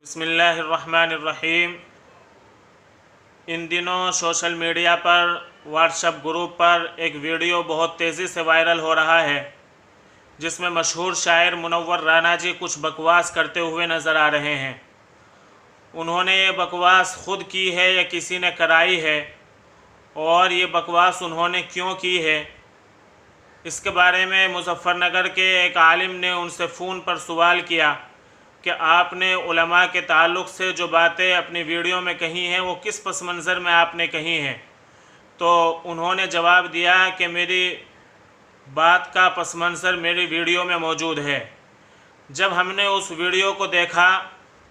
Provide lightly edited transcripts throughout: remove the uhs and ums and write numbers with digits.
बिस्मिल्लाहिर्रहमानिर्रहीम। इन दिनों social media पर व्हाट्सएप ग्रुप पर एक वीडियो बहुत तेज़ी से वायरल हो रहा है, जिसमें मशहूर शायर मुनव्वर राना जी कुछ बकवास करते हुए नज़र आ रहे हैं। उन्होंने ये बकवास खुद की है या किसी ने कराई है, और ये बकवास उन्होंने क्यों की है, इसके बारे में मुजफ्फरनगर के एक आलिम ने उनसे फ़ोन पर सवाल किया कि आपने उलमा के ताल्लुक़ से जो बातें अपनी वीडियो में कही हैं वो किस पस मंज़र में आपने कही हैं। तो उन्होंने जवाब दिया कि मेरी बात का पस मंज़र मेरी वीडियो में मौजूद है। जब हमने उस वीडियो को देखा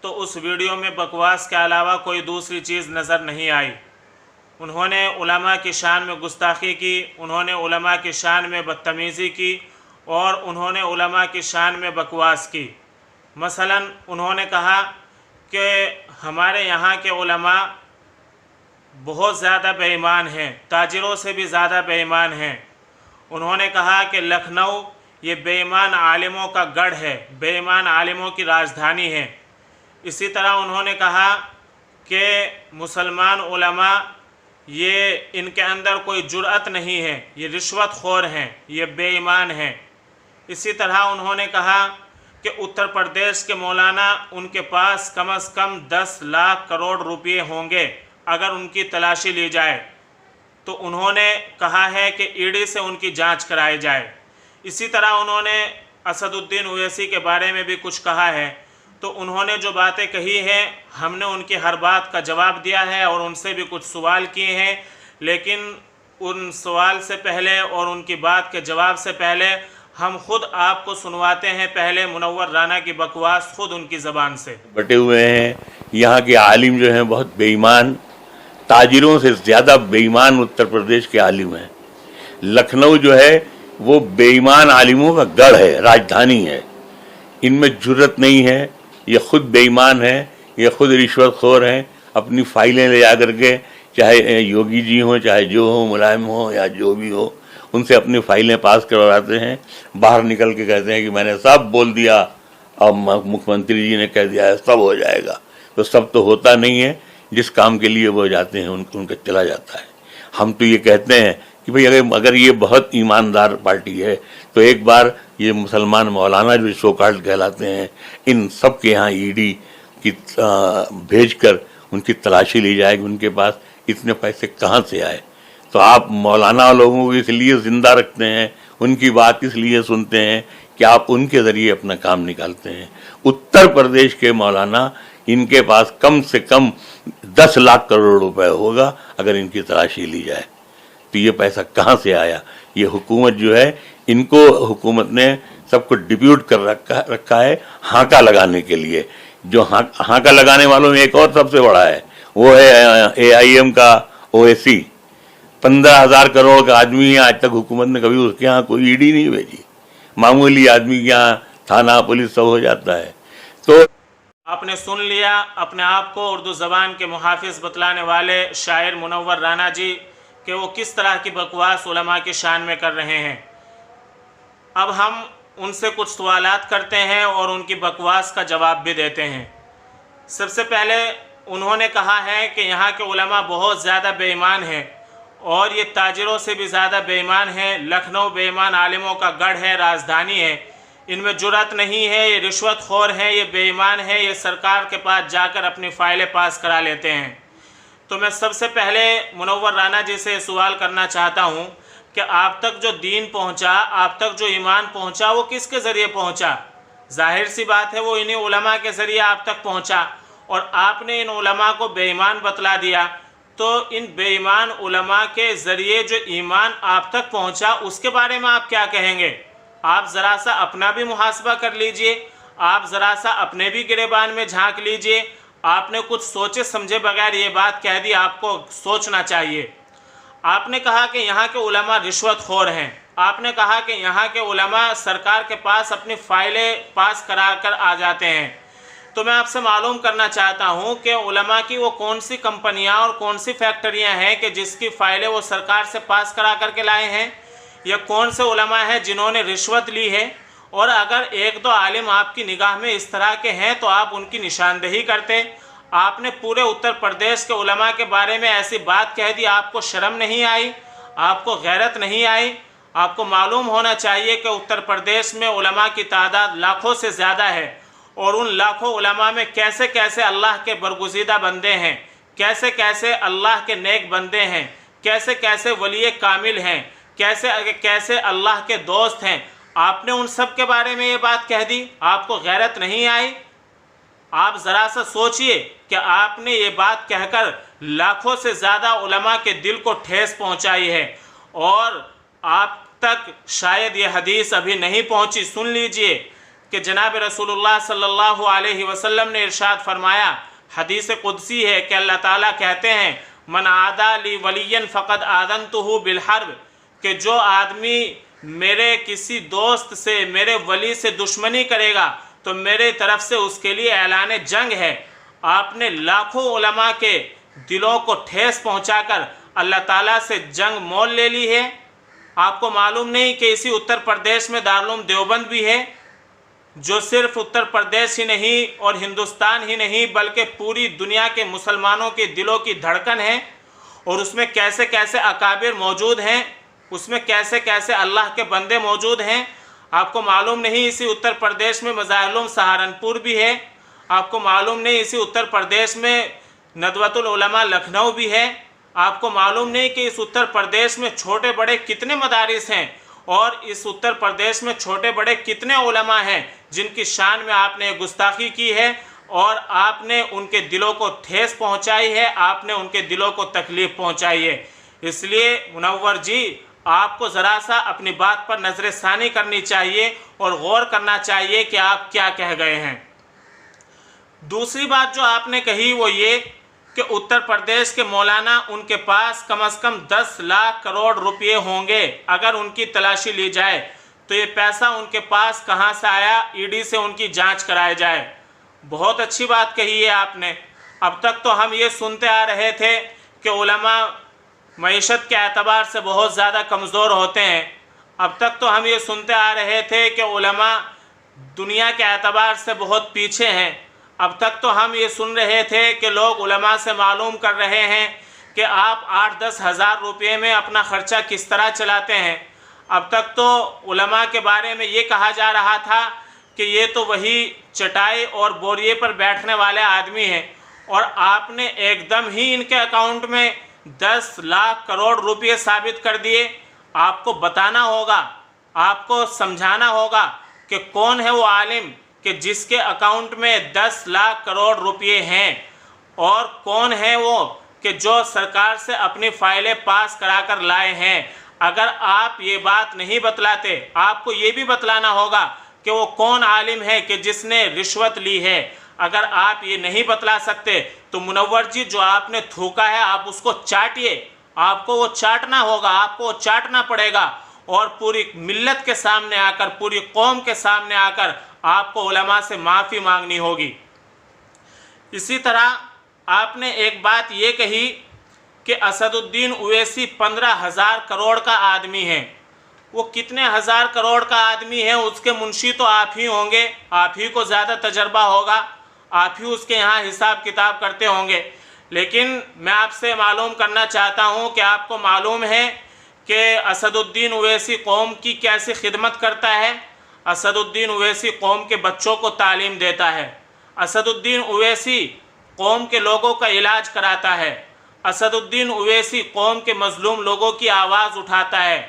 तो उस वीडियो में बकवास के अलावा कोई दूसरी चीज़ नज़र नहीं आई। उन्होंने उलमा की शान में गुस्ताखी की, उन्होंने उलमा की शान में बदतमीज़ी की, और उन्होंने उलमा की शान में बकवास की। मसलन उन्होंने कहा कि हमारे यहाँ के उलमा बहुत ज़्यादा बेईमान हैं, ताजिरों से भी ज़्यादा बेईमान हैं। उन्होंने कहा कि लखनऊ ये बेईमान आलिमों का गढ़ है, बेईमान आलिमों की राजधानी है। इसी तरह उन्होंने कहा कि मुसलमान उलमा ये इनके अंदर कोई जुर्अत नहीं है, ये रिश्वतखोर हैं, ये बेईमान हैं। इसी तरह उन्होंने कहा कि उत्तर प्रदेश के मौलाना उनके पास कम से कम 10 लाख करोड़ रुपये होंगे अगर उनकी तलाशी ली जाए। तो उन्होंने कहा है कि ईडी से उनकी जांच कराई जाए। इसी तरह उन्होंने असदुद्दीन ओवैसी के बारे में भी कुछ कहा है। तो उन्होंने जो बातें कही हैं हमने उनकी हर बात का जवाब दिया है और उनसे भी कुछ सवाल किए हैं, लेकिन उन सवाल से पहले और उनकी बात के जवाब से पहले हम खुद आपको सुनवाते हैं पहले मुनव्वर राना की बकवास खुद उनकी ज़बान से। बटे हुए हैं यहाँ के आलिम जो हैं बहुत बेईमान, ताजिरों से ज़्यादा बेईमान उत्तर प्रदेश के आलिम हैं। लखनऊ जो है वो बेईमान आलिमों का गढ़ है, राजधानी है। इनमें जुर्रत नहीं है, ये खुद बेईमान है, ये खुद रिश्वतखोर हैं। अपनी फाइलें ले जा करके चाहे योगी जी हों, चाहे जो हो, मुलायम हो या जो भी हो, उनसे अपनी फाइलें पास करवाते हैं। बाहर निकल के कहते हैं कि मैंने सब बोल दिया, अब मुख्यमंत्री जी ने कह दिया है सब हो जाएगा। तो सब तो होता नहीं है, जिस काम के लिए वो जाते हैं उनका चला जाता है। हम तो ये कहते हैं कि भाई अगर ये बहुत ईमानदार पार्टी है तो एक बार ये मुसलमान मौलाना जो शोकाल्ड कहलाते हैं, इन सब के यहाँ ईडी की भेज कर उनकी तलाशी ली जाएगी, उनके पास इतने पैसे कहाँ से आए। तो आप मौलाना लोगों को इसलिए ज़िंदा रखते हैं, उनकी बात इसलिए सुनते हैं कि आप उनके ज़रिए अपना काम निकालते हैं। उत्तर प्रदेश के मौलाना, इनके पास कम से कम 10 लाख करोड़ रुपए होगा अगर इनकी तलाशी ली जाए। तो ये पैसा कहाँ से आया? ये हुकूमत जो है, इनको हुकूमत ने सबको डिप्यूट कर रखा है हाका लगाने के लिए। जो हाका लगाने वालों में एक और सबसे बड़ा है, वो है AIM का ओवैसी। 15,000 करोड़ का आदमी है, आज तक हुकूमत ने कभी उसके यहाँ कोई ईडी नहीं भेजी। मामूली आदमी के यहाँ थाना पुलिस सब हो जाता है। तो आपने सुन लिया अपने आप को उर्दू ज़बान के मुहाफिज बतलाने वाले शायर मुनव्वर राना जी कि वो किस तरह की बकवास उलमा की शान में कर रहे हैं। अब हम उनसे कुछ सवालात करते हैं और उनकी बकवास का जवाब भी देते हैं। सबसे पहले उन्होंने कहा है कि यहाँ के उलमा बहुत ज़्यादा बेईमान हैं और ये ताजिरों से भी ज़्यादा बेईमान हैं। लखनऊ बेईमान आलिमों का गढ़ है, राजधानी है। इनमें जुर्रत नहीं है, ये रिश्वतखोर हैं, ये बेईमान है, ये सरकार के पास जाकर अपनी फ़ाइलें पास करा लेते हैं। तो मैं सबसे पहले मुनव्वर राना जी से सवाल करना चाहता हूँ कि आप तक जो दीन पहुँचा, आप तक जो ईमान पहुँचा, वो किसके ज़रिए पहुँचा? जाहिर सी बात है वो इन्हीं उलमा के ज़रिए आप तक पहुँचा, और आपने इन उलमा को बेईमान बतला दिया। तो इन बेईमान उलमा के ज़रिए जो ईमान आप तक पहुँचा, उसके बारे में आप क्या कहेंगे? आप ज़रा सा अपना भी मुहासबा कर लीजिए, आप ज़रा सा अपने भी गिरेबान में झांक लीजिए। आपने कुछ सोचे समझे बगैर ये बात कह दी, आपको सोचना चाहिए। आपने कहा कि यहाँ के उलमा रिश्वतखोर हैं, आपने कहा कि यहाँ के उलमा सरकार के पास अपनी फ़ाइलें पास करा कर आ जाते हैं। तो मैं आपसे मालूम करना चाहता हूँ कि उलमा की वो कौन सी कंपनियाँ और कौन सी फैक्ट्रियाँ हैं कि जिसकी फ़ाइलें वो सरकार से पास करा करके लाए हैं, या कौन से उलमा हैं जिन्होंने रिश्वत ली है और अगर एक दो आलिम आपकी निगाह में इस तरह के हैं तो आप उनकी निशानदेही करते। आपने पूरे उत्तर प्रदेश के उलमा के बारे में ऐसी बात कह दी, आपको शर्म नहीं आई, आपको गैरत नहीं आई? आपको मालूम होना चाहिए कि उत्तर प्रदेश में उलमा की तादाद लाखों से ज़्यादा है और उन लाखों उलमा में कैसे कैसे अल्लाह के बरगुज़ीदा बंदे हैं, कैसे कैसे अल्लाह के नेक बंदे हैं, कैसे कैसे वली कामिल हैं, कैसे कैसे अल्लाह के दोस्त हैं। आपने उन सब के बारे में ये बात कह दी, आपको गैरत नहीं आई? आप ज़रा सा सोचिए कि आपने ये बात कहकर लाखों से ज़्यादा उलमा के दिल को ठेस पहुंचाई है और आप तक शायद ये हदीस अभी नहीं पहुंची। सुन लीजिए कि जनाब रसूलुल्लाह सल्लल्लाहु अलैहि वसल्लम ने इरशाद फरमाया, हदीस कुदसी है कि अल्लाह ताला कहते हैं, मन आदा ली वलियन फ़क़द आदनतुहु बिल हर्ब, कि जो आदमी मेरे किसी दोस्त से, मेरे वली से दुश्मनी करेगा तो मेरे तरफ से उसके लिए ऐलान जंग है। आपने लाखों उलमा के दिलों को ठेस पहुंचाकर अल्लाह ताला से जंग मोल ले ली है। आपको मालूम नहीं कि इसी उत्तर प्रदेश में दारुल देवबंद भी है, जो सिर्फ उत्तर प्रदेश ही नहीं और हिंदुस्तान ही नहीं बल्कि पूरी दुनिया के मुसलमानों के दिलों की धड़कन है। और उसमें कैसे कैसे अकाबिर मौजूद हैं, उसमें कैसे कैसे अल्लाह के बंदे मौजूद हैं। आपको मालूम नहीं इसी उत्तर प्रदेश में मज़ाहिर सहारनपुर भी है। आपको मालूम नहीं इसी उत्तर प्रदेश में नदवतुल उलमा लखनऊ भी है। आपको मालूम नहीं कि इस उत्तर प्रदेश में छोटे बड़े कितने मदारिस हैं और इस उत्तर प्रदेश में छोटे बड़े कितने उलमा हैं जिनकी शान में आपने गुस्ताखी की है और आपने उनके दिलों को ठेस पहुंचाई है, आपने उनके दिलों को तकलीफ़ पहुंचाई है। इसलिए मुनव्वर जी, आपको ज़रा सा अपनी बात पर नज़र सानी करनी चाहिए और गौर करना चाहिए कि आप क्या कह गए हैं। दूसरी बात जो आपने कही वो ये कि उत्तर प्रदेश के मौलाना, उनके पास कम से कम 10 लाख करोड़ रुपए होंगे। अगर उनकी तलाशी ली जाए तो ये पैसा उनके पास कहाँ से आया, ईडी से उनकी जांच कराई जाए। बहुत अच्छी बात कही है आपने। अब तक तो हम ये सुनते आ रहे थे कि उलमा मईशत के एतबार से बहुत ज़्यादा कमज़ोर होते हैं। अब तक तो हम ये सुनते आ रहे थे कि उलमा दुनिया के एतबार से बहुत पीछे हैं। अब तक तो हम ये सुन रहे थे कि लोग उलमा से मालूम कर रहे हैं कि आप 8-10 हज़ार रुपये में अपना ख़र्चा किस तरह चलाते हैं। अब तक तो उलमा के बारे में ये कहा जा रहा था कि ये तो वही चटाई और बोरिए पर बैठने वाले आदमी हैं और आपने एकदम ही इनके अकाउंट में 10 लाख करोड़ रुपये साबित कर दिए। आपको बताना होगा, आपको समझाना होगा कि कौन है वो आलिम कि जिसके अकाउंट में 10 लाख करोड़ रुपये हैं और कौन है वो कि जो सरकार से अपनी फाइलें पास कराकर लाए हैं। अगर आप ये बात नहीं बतलाते, आपको ये भी बतलाना होगा कि वो कौन आलिम है कि जिसने रिश्वत ली है। अगर आप ये नहीं बतला सकते तो मुनव्वर जी, जो आपने थूका है आप उसको चाटिए, आपको वो चाटना होगा, आपको वो चाटना पड़ेगा और पूरी मिल्लत के सामने आकर, पूरी कौम के सामने आकर आपको उलमा से माफ़ी मांगनी होगी। इसी तरह आपने एक बात ये कही कि असदुद्दीन ओवैसी 15,000 करोड़ का आदमी है। वो कितने हज़ार करोड़ का आदमी है उसके मुंशी तो आप ही होंगे, आप ही को ज़्यादा तजर्बा होगा, आप ही उसके यहाँ हिसाब किताब करते होंगे। लेकिन मैं आपसे मालूम करना चाहता हूँ कि आपको मालूम है कि असदुद्दीन ओवैसी कौम की कैसी खिदमत करता है। असदुद्दीन ओवैसी कौम के बच्चों को तालीम देता है। असदुद्दीन ओवैसी कौम के लोगों का इलाज कराता है। असदुद्दीन ओवैसी कौम के मजलूम लोगों की आवाज़ उठाता है।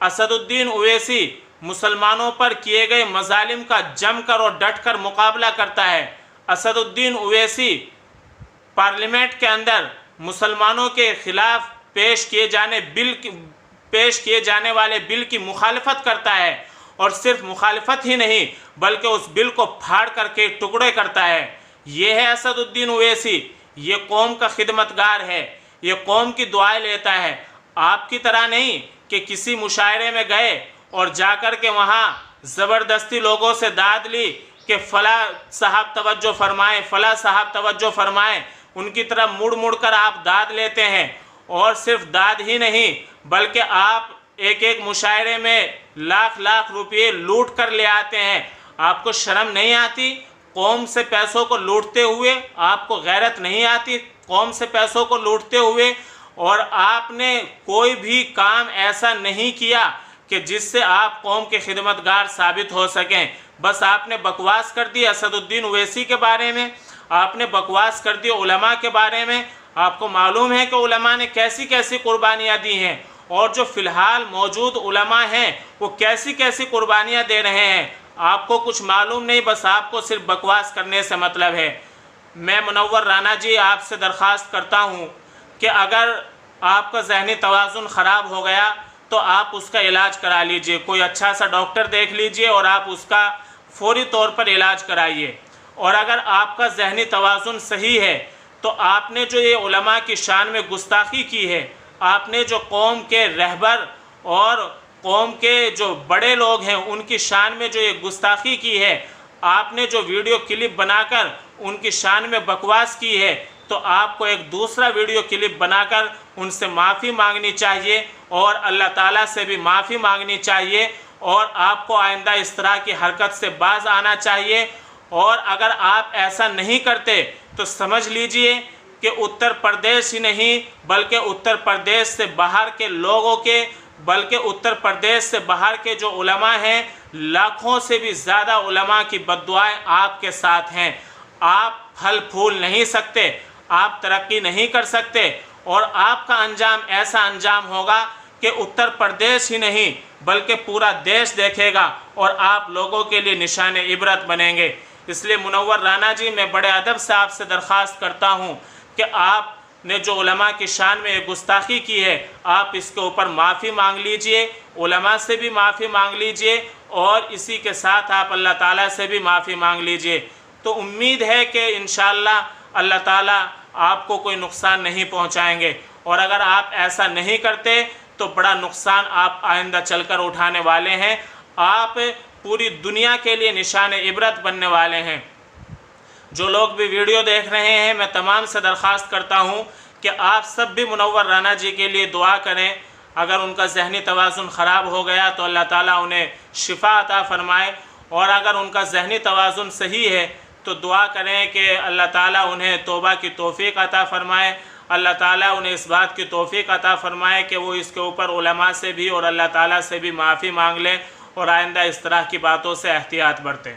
असदुद्दीन ओवैसी मुसलमानों पर किए गए मजालिम का जमकर और डटकर मुकाबला करता है। असदुद्दीन ओवैसी पार्लियामेंट के अंदर मुसलमानों के ख़िलाफ़ पेश किए जाने वाले बिल की मुखालफत करता है और सिर्फ मुखालफत ही नहीं बल्कि उस बिल को फाड़ करके टुकड़े करता है। ये है असदुद्दीन ओवैसी। ये कौम का खिदमतगार है, ये कौम की दुआएं लेता है। आपकी तरह नहीं कि किसी मुशायरे में गए और जाकर के वहाँ ज़बरदस्ती लोगों से दाद ली कि फ़ला साहब तवज्जो फरमाएं, फ़ला साहब तवज्जो फरमाएं। उनकी तरफ मुड़ मुड़ कर आप दाद लेते हैं और सिर्फ दाद ही नहीं बल्कि आप एक एक मुशायरे में लाख लाख रुपये लूट कर ले आते हैं। आपको शर्म नहीं आती कौम से पैसों को लूटते हुए? आपको गैरत नहीं आती कौम से पैसों को लूटते हुए? और आपने कोई भी काम ऐसा नहीं किया कि जिससे आप कौम के खिदमतगार साबित हो सकें। बस आपने बकवास कर दी असदुद्दीन ओवैसी के बारे में, आपने बकवास कर दी उलमा के बारे में। आपको मालूम है कि उलमा ने कैसी कैसी कुर्बानियाँ दी हैं, और जो फ़िलहाल मौजूद उलमा हैं वो कैसी कैसी कुर्बानियाँ दे रहे हैं। आपको कुछ मालूम नहीं, बस आपको सिर्फ बकवास करने से मतलब है। मैं मुनव्वर राना जी आपसे दरख्वास्त करता हूँ कि अगर आपका ज़हनी तवाज़ुन ख़राब हो गया तो आप उसका इलाज करा लीजिए, कोई अच्छा सा डॉक्टर देख लीजिए और आप उसका फ़ौरी तौर पर इलाज कराइए। और अगर आपका ज़हनी तवाज़ुन सही है तो आपने जो ये उलमा की शान में गुस्ताखी की है, आपने जो कौम के रहबर और कौम के जो बड़े लोग हैं उनकी शान में जो ये गुस्ताखी की है, आपने जो वीडियो क्लिप बनाकर उनकी शान में बकवास की है, तो आपको एक दूसरा वीडियो क्लिप बनाकर उनसे माफ़ी मांगनी चाहिए और अल्लाह ताला से भी माफ़ी मांगनी चाहिए, और आपको आइंदा इस तरह की हरकत से बाज आना चाहिए। और अगर आप ऐसा नहीं करते तो समझ लीजिए कि उत्तर प्रदेश ही नहीं बल्कि उत्तर प्रदेश से बाहर के लोगों के, बल्कि उत्तर प्रदेश से बाहर के जो उलमा हैं, लाखों से भी ज़्यादा उलमा की बद्दुआएं आपके साथ हैं। आप फल फूल नहीं सकते, आप तरक्की नहीं कर सकते, और आपका अंजाम ऐसा अंजाम होगा कि उत्तर प्रदेश ही नहीं बल्कि पूरा देश देखेगा और आप लोगों के लिए निशान इबरत बनेंगे। इसलिए मुनव्वर राना जी, मैं बड़े अदब से आपसे दरख्वास्त करता हूँ कि आपने जो उलमा की शान में गुस्ताखी की है, आप इसके ऊपर माफ़ी मांग लीजिए, उलमा से भी माफ़ी मांग लीजिए, और इसी के साथ आप अल्लाह ताला से भी माफ़ी मांग लीजिए। तो उम्मीद है कि इंशाअल्लाह अल्लाह ताला आपको कोई नुकसान नहीं पहुँचाएँगे, और अगर आप ऐसा नहीं करते तो बड़ा नुकसान आप आइंदा चलकर उठाने वाले हैं। आप पूरी दुनिया के लिए निशान इबरत बनने वाले हैं। जो लोग भी वीडियो देख रहे हैं, मैं तमाम से दरख्वास्त करता हूं कि आप सब भी मुनव्वर राना जी के लिए दुआ करें। अगर उनका ज़हनी तवाज़ुन ख़राब हो गया तो अल्लाह ताला उन्हें शिफा अता फ़रमाए, और अगर उनका ज़हनी तवाज़ुन सही है तो दुआ करें कि अल्लाह ताला उन्हें तौबा की तौफ़ीक़ अता फ़रमाए। अल्लाह ताला उन्हें इस बात की तौफ़ीक़ अता फ़रमाए कि वो इसके ऊपर उलमा से भी और अल्लाह ताला से भी माफ़ी मांग लें और आइंदा इस तरह की बातों से एहतियात बरतें।